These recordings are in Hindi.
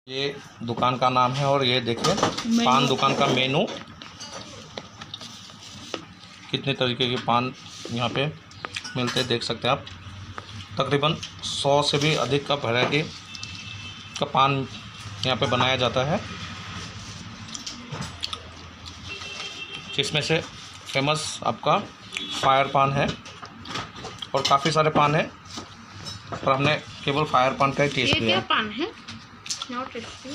ये दुकान का नाम है और ये देखिए पान दुकान का मेनू। कितने तरीके के पान यहाँ पे मिलते हैं देख सकते हैं आप। तकरीबन 100 से भी अधिक का वैरायटी का पान यहाँ पे बनाया जाता है, जिसमें से फेमस आपका फायर पान है और काफ़ी सारे पान है, पर हमने केवल फायर पान का ही टेस्ट किया। ये क्या पान है? Not tasty.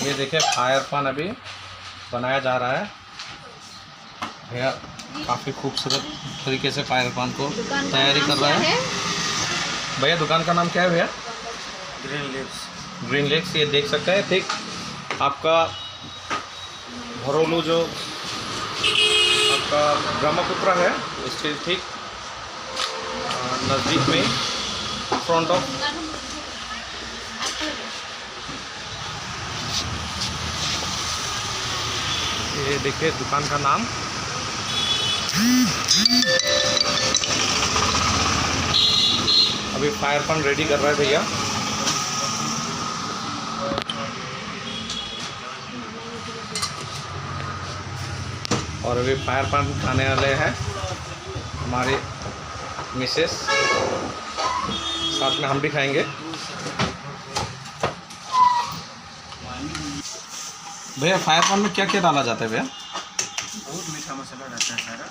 ये देखिए फायर पान अभी बनाया जा रहा है। भैया काफ़ी खूबसूरत तरीके से फायर पान को तैयारी कर रहा है। भैया दुकान का नाम क्या है भैया? Green leaves. Green leaves. ये देख सकते हैं ठीक आपका भरोलू जो आपका ब्रह्मपुत्र है इसके ठीक नज़दीक में फ्रंट ऑफ ये देखिए दुकान का नाम। अभी फायर पान रेडी कर रहा है भैया। और अभी फायर पान खाने वाले हैं हमारे मिसेस, साथ में हम भी खाएंगे। भैया फायर पान में क्या क्या डाला जाता है भैया? बहुत मीठा मसाला रहता है सारा।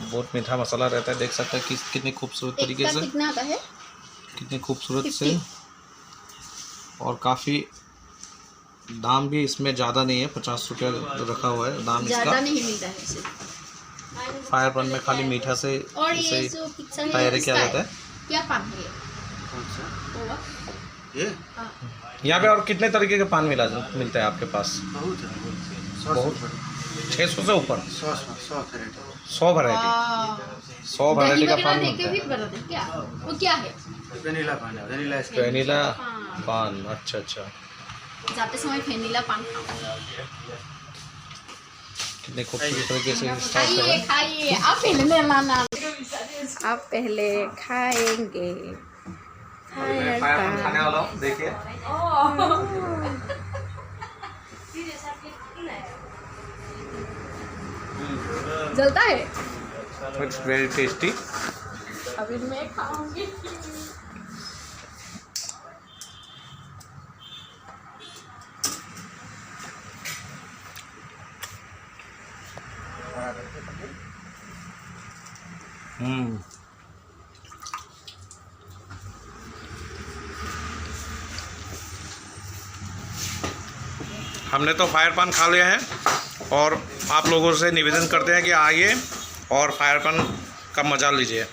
बहुत मीठा मसाला रहता है। देख सकते हैं कि कितनी खूबसूरत तरीके से, कितना आता है? कितनी खूबसूरत से। और काफ़ी दाम भी इसमें ज़्यादा नहीं है, 50 रुपया रखा हुआ है दाम इसका। ज़्यादा नहीं मिलता है इसे। फायर पान में खाली मीठा से और इसे ये जो पिक्चर है तैयारी किया जाता है। क्या पान है ये? कौन सा? ओवा? ये हाँ। यहाँ पे और कितने तरीके के पान मिलता है आपके पास? बहुत है, बहुत बहुत। 600 से ऊपर 100 100 वैरायटी। वाह। 100 वैरायटी का दही पान वगैरह मिलता देके भी है। बनाते हैं क्या? वो क्या है? वेनिला पान है, वेनिला आइसक्रीम। वेनिला हाँ। पान। अच्छा अच्छा। जाते समय वेनिला पान खाओ। कितने खूबसूरत तरीके से स्टार्ट कर रहे खाइए हैं। खाइए, आप पहले लाना। आप पहले खाएंगे। मैं फायर पान खाने वाला हूँ, देखिए। जलता है। It's very tasty. अभी मैं खाऊंगी। हमने तो फायर पान खा लिया है और आप लोगों से निवेदन करते हैं कि आइए और फायर पान का मज़ा लीजिए।